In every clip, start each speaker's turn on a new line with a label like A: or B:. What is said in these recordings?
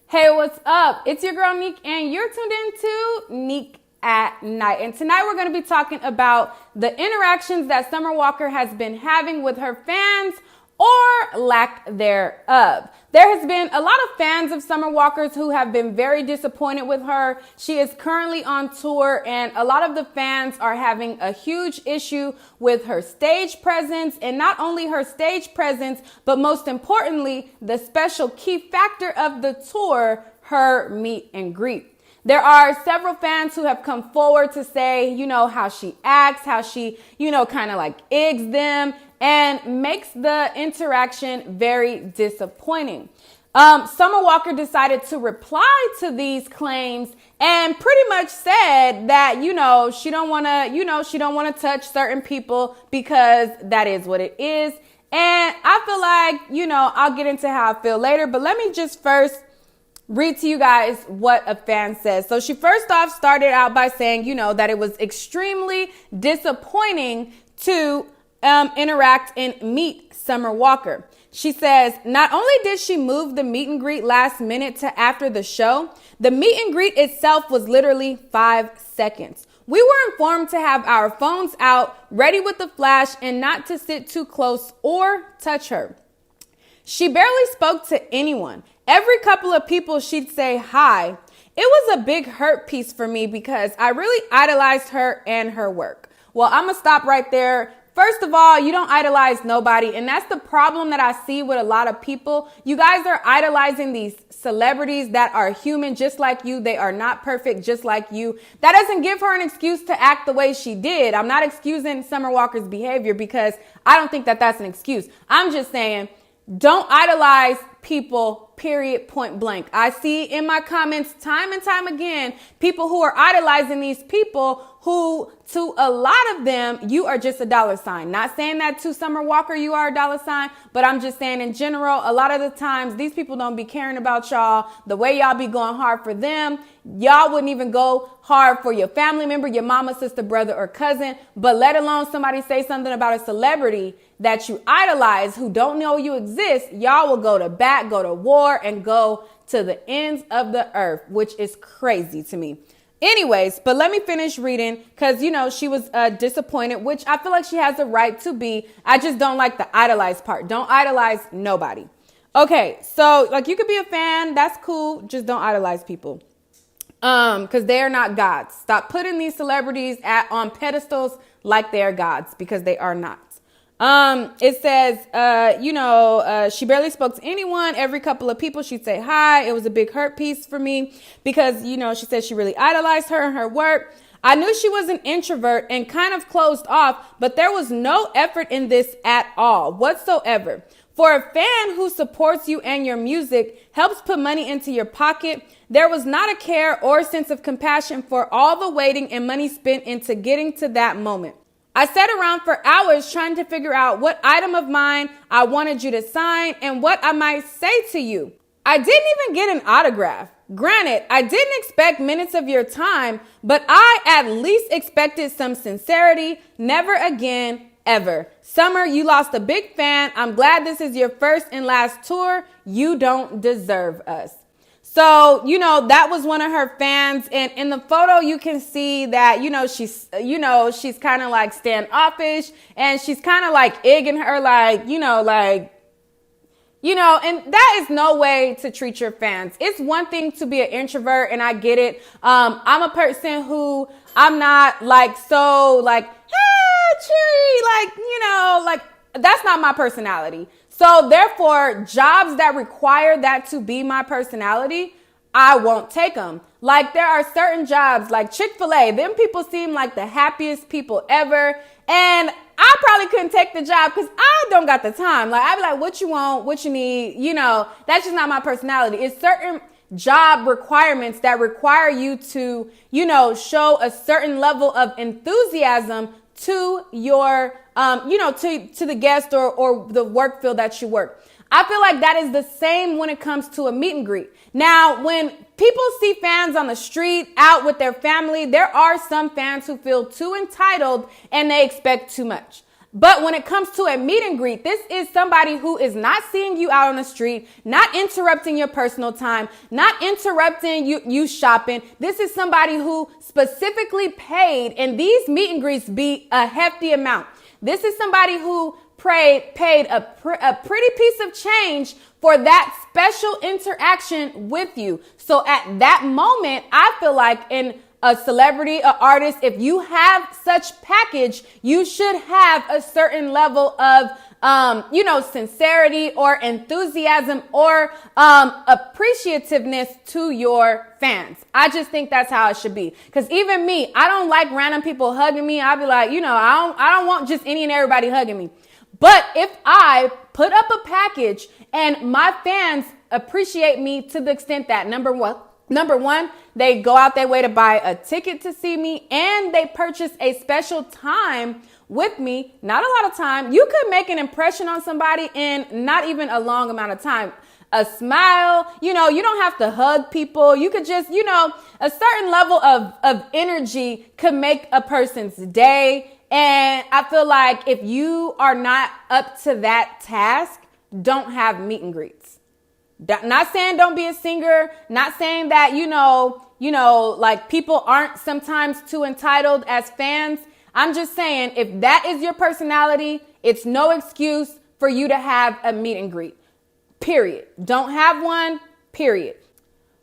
A: Hey, what's up? It's your girl Neek, and you're tuned in to Neek at Night. And tonight we're going to be talking about the interactions that Summer Walker has been having with her fans, or lack thereof. There has been a lot of fans of Summer Walker's who have been very disappointed with her. She is currently on tour, and a lot of the fans are having a huge issue with her stage presence, and not only her stage presence, but most importantly, the special key factor of the tour, her meet and greet. There are several fans who have come forward to say, how she acts, how she, kind of like eggs them and makes the interaction very disappointing. Summer Walker decided to reply to these claims and pretty much said that, she don't want to touch certain people because that is what it is. And I feel like, I'll get into how I feel later, but let me just first read to you guys what a fan says. So she first off started out by saying, that it was extremely disappointing to interact and meet Summer Walker. She says, not only did she move the meet and greet last minute to after the show, the meet and greet itself was literally 5 seconds. We were informed to have our phones out, ready with the flash, and not to sit too close or touch her. She barely spoke to anyone. Every couple of people she'd say hi. It was a big hurt piece for me because I really idolized her and her work. Well, I'm going to stop right there. First of all, you don't idolize nobody. And that's the problem that I see with a lot of people. You guys are idolizing these celebrities that are human just like you. They are not perfect just like you. That doesn't give her an excuse to act the way she did. I'm not excusing Summer Walker's behavior because I don't think that that's an excuse. I'm just saying, don't idolize people, period, point blank. I see in my comments time and time again, people who are idolizing these people who, to a lot of them, you are just a dollar sign. Not saying that to Summer Walker, you are a dollar sign, but I'm just saying in general, a lot of the times, these people don't be caring about y'all the way y'all be going hard for them. Y'all wouldn't even go hard for your family member, your mama, sister, brother, or cousin, but let alone somebody say something about a celebrity that you idolize who don't know you exist. Y'all will go to bat, go to war, and go to the ends of the earth, which is crazy to me. Anyways, but let me finish reading because, she was disappointed, which I feel like she has the right to be. I just don't like the idolize part. Don't idolize nobody. Okay, so you could be a fan. That's cool. Just don't idolize people. Because they are not gods. Stop putting these celebrities on pedestals like they are gods, because they are not. It says, she barely spoke to anyone. Every couple of people she'd say hi. It was a big hurt piece for me because, she said she really idolized her and her work. I knew she was an introvert and kind of closed off, but there was no effort in this at all whatsoever. For a fan who supports you and your music, helps put money into your pocket, there was not a care or sense of compassion for all the waiting and money spent into getting to that moment. I sat around for hours trying to figure out what item of mine I wanted you to sign and what I might say to you. I didn't even get an autograph. Granted, I didn't expect minutes of your time, but I at least expected some sincerity. Never again, ever. Summer, you lost a big fan. I'm glad this is your first and last tour. You don't deserve us. So, that was one of her fans. And in the photo, you can see that, she's kind of like standoffish and she's kind of like egging her and that is no way to treat your fans. It's one thing to be an introvert, and I get it. I'm a person who I'm not cheery, that's not my personality. So therefore, jobs that require that to be my personality, I won't take them. There are certain jobs like Chick-fil-A. Them people seem like the happiest people ever. And I probably couldn't take the job because I don't got the time. I'd be like, what you want, what you need, that's just not my personality. It's certain job requirements that require you to, show a certain level of enthusiasm to your, to the guest or the work field that you work. I feel like that is the same when it comes to a meet and greet. Now, when people see fans on the street out with their family, there are some fans who feel too entitled and they expect too much. But when it comes to a meet and greet, this is somebody who is not seeing you out on the street, not interrupting your personal time, not interrupting you shopping. This is somebody who specifically paid, and these meet and greets be a hefty amount. This is somebody who paid a pretty piece of change for that special interaction with you. So at that moment, I feel like in a celebrity, an artist, if you have such package, you should have a certain level of, sincerity or enthusiasm or appreciativeness to your fans. I just think that's how it should be. Because even me, I don't like random people hugging me. I'll be like, I don't want just any and everybody hugging me. But if I put up a package and my fans appreciate me to the extent that number one, they go out their way to buy a ticket to see me and they purchase a special time with me. Not a lot of time. You could make an impression on somebody in not even a long amount of time. A smile, you don't have to hug people. You could just, a certain level of energy could make a person's day. And I feel like if you are not up to that task, don't have meet and greets. Not saying don't be a singer, not saying that, like people aren't sometimes too entitled as fans. I'm just saying if that is your personality, it's no excuse for you to have a meet and greet. Period. Don't have one, period.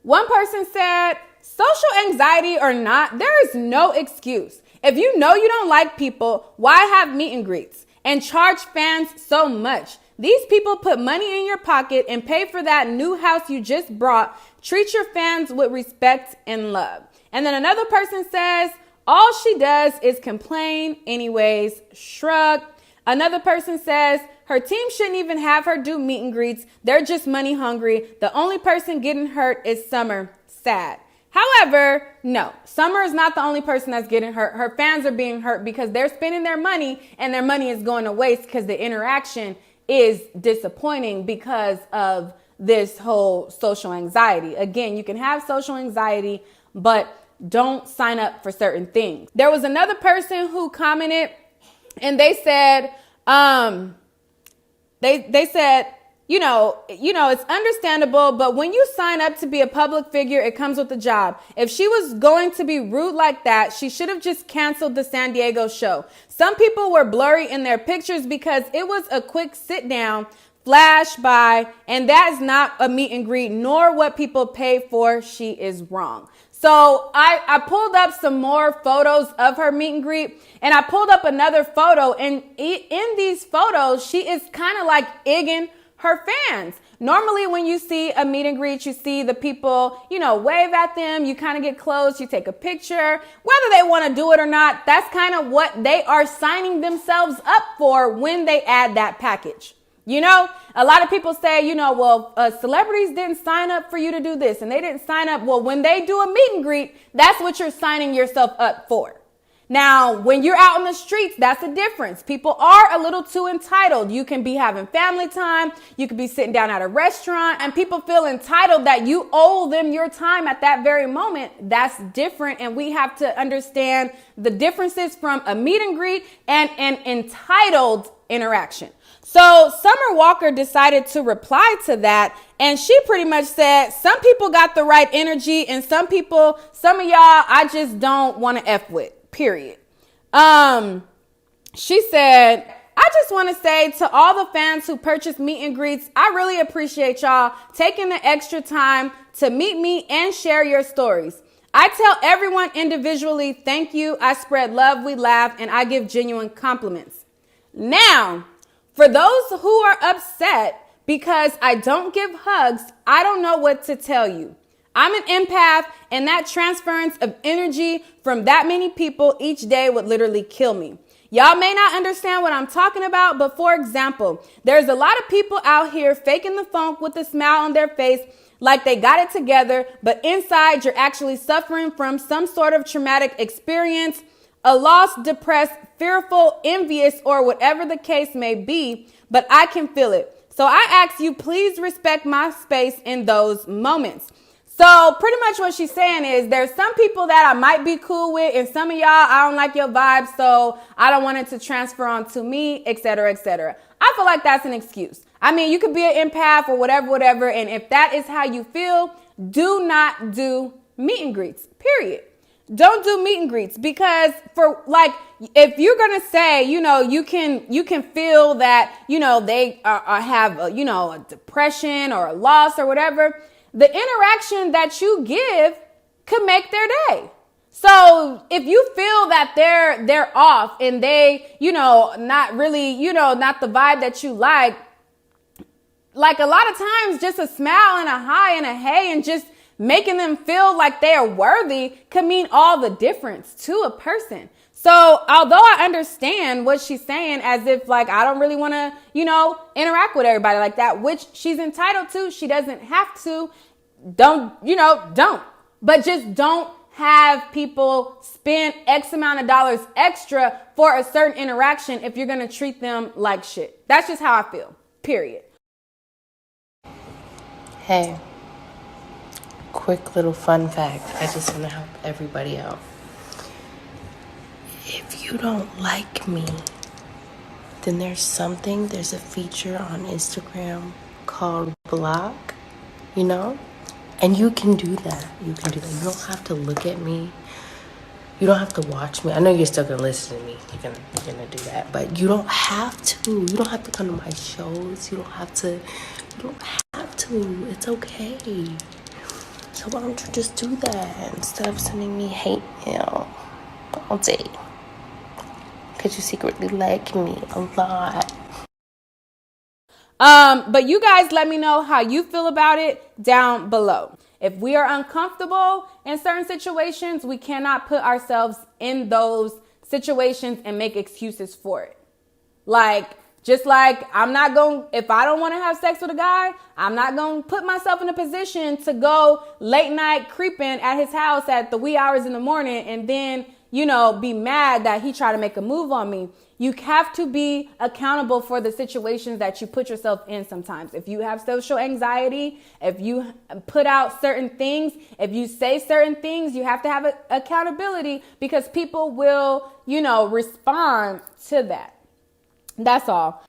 A: One person said, social anxiety or not, there is no excuse. If you know you don't like people, why have meet and greets and charge fans so much? These people put money in your pocket and pay for that new house you just brought. Treat your fans with respect and love. And then another person says, all she does is complain anyways, shrug. Another person says, her team shouldn't even have her do meet and greets. They're just money hungry. The only person getting hurt is Summer. Sad. However, no, Summer is not the only person that's getting hurt. Her fans are being hurt because they're spending their money and their money is going to waste because the interaction is disappointing because of this whole social anxiety. Again, you can have social anxiety, but don't sign up for certain things. There was another person who commented and they said, they said, it's understandable, but when you sign up to be a public figure, it comes with a job. If she was going to be rude like that, she should have just canceled the San Diego show. Some people were blurry in their pictures because it was a quick sit down, flash by, and that is not a meet and greet, nor what people pay for. She is wrong. So I pulled up some more photos of her meet and greet, and I pulled up another photo, and in these photos, she is kind of like egging her fans. Normally when you see a meet and greet, you see the people, wave at them, you kind of get close, you take a picture, whether they want to do it or not. That's kind of what they are signing themselves up for when they add that package. A lot of people say, celebrities didn't sign up for you to do this and they didn't sign up. Well, when they do a meet and greet, that's what you're signing yourself up for. Now, when you're out on the streets, that's the difference. People are a little too entitled. You can be having family time. You could be sitting down at a restaurant and people feel entitled that you owe them your time at that very moment. That's different. And we have to understand the differences from a meet and greet and an entitled interaction. So Summer Walker decided to reply to that. And she pretty much said, some people got the right energy and some of y'all, I just don't want to F with. Period. She said, I just want to say to all the fans who purchased meet and greets, I really appreciate y'all taking the extra time to meet me and share your stories. I tell everyone individually, thank you. I spread love, we laugh, and I give genuine compliments. Now, for those who are upset because I don't give hugs, I don't know what to tell you. I'm an empath, and that transference of energy from that many people each day would literally kill me. Y'all may not understand what I'm talking about, but for example, there's a lot of people out here faking the funk with a smile on their face like they got it together, but inside you're actually suffering from some sort of traumatic experience, a loss, depressed, fearful, envious, or whatever the case may be, but I can feel it. So I ask you, please respect my space in those moments. So pretty much what she's saying is there's some people that I might be cool with, and some of y'all, I don't like your vibe, so I don't want it to transfer on to me, etc., etc. I feel like that's an excuse. I mean, you could be an empath or whatever, and if that is how you feel, do not do meet and greets, period. Don't do meet and greets, because for like, if you're going to say, you know, you can feel that, you know, they have a, you know, a depression or a loss or whatever, the interaction that you give could make their day. So if you feel that they're off and they, you know, not really, you know, not the vibe that you like a lot of times just a smile and a hi and a hey and just making them feel like they are worthy could mean all the difference to a person. So although I understand what she's saying, as if like, I don't really want to, you know, interact with everybody like that, which she's entitled to. She doesn't have to. Don't. But just don't have people spend X amount of dollars extra for a certain interaction if you're going to treat them like shit. That's just how I feel. Period.
B: Hey, quick little fun fact. I just want to help everybody out. If you don't like me, then there's a feature on Instagram called block, you know? And you can do that. You don't have to look at me. You don't have to watch me. I know you're still going to listen to me. You're gonna do that. But you don't have to. You don't have to come to my shows. You don't have to. It's okay. So why don't you just do that instead of sending me hate mail all day? Because you secretly like me a lot.
A: But you guys let me know how you feel about it down below. If we are uncomfortable in certain situations, we cannot put ourselves in those situations and make excuses for it. Like, just like if I don't want to have sex with a guy, I'm not going to put myself in a position to go late night creeping at his house at the wee hours in the morning and then, you know, be mad that he tried to make a move on me. You have to be accountable for the situations that you put yourself in sometimes. If you have social anxiety, if you put out certain things, if you say certain things, you have to have accountability, because people will, you know, respond to that. That's all.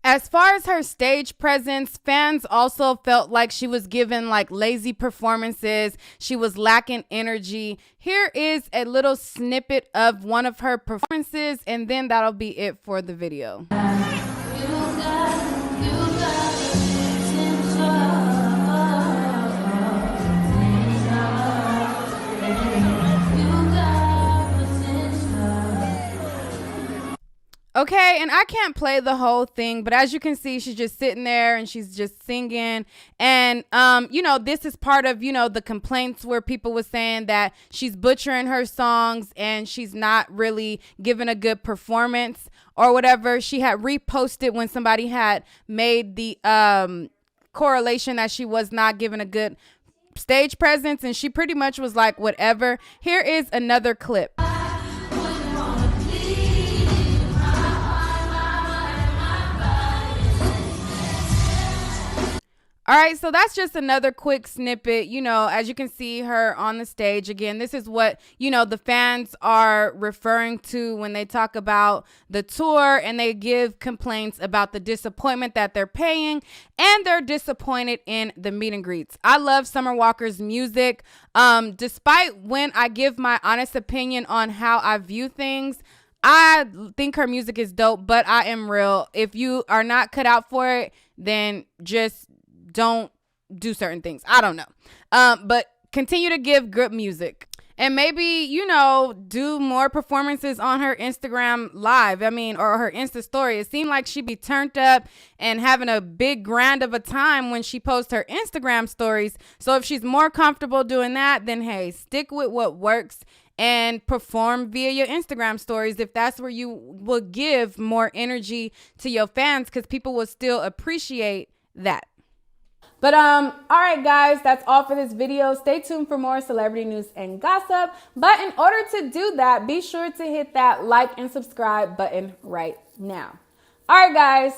A: As far as her stage presence, fans also felt like she was giving like lazy performances. She was lacking energy. Here is a little snippet of one of her performances, and then that'll be it for the video. Okay, and I can't play the whole thing, but as you can see, she's just sitting there and she's just singing. And, you know, this is part of, you know, the complaints where people were saying that she's butchering her songs and she's not really giving a good performance or whatever. She had reposted when somebody had made the correlation that she was not giving a good stage presence, and she pretty much was like, whatever. Here is another clip. All right, so that's just another quick snippet. You know, as you can see her on the stage again, this is what, you know, the fans are referring to when they talk about the tour and they give complaints about the disappointment that they're paying, and they're disappointed in the meet and greets. I love Summer Walker's music. Despite when I give my honest opinion on how I view things, I think her music is dope, but I am real. If you are not cut out for it, then just don't do certain things. I don't know. But continue to give good music. And maybe, you know, do more performances on her Instagram live. Or her Insta story. It seemed like she'd be turned up and having a big grand of a time when she posts her Instagram stories. So if she's more comfortable doing that, then hey, stick with what works and perform via your Instagram stories if that's where you will give more energy to your fans, because people will still appreciate that. But all right, guys, that's all for this video. Stay tuned for more celebrity news and gossip. But in order to do that, be sure to hit that like and subscribe button right now. All right, guys.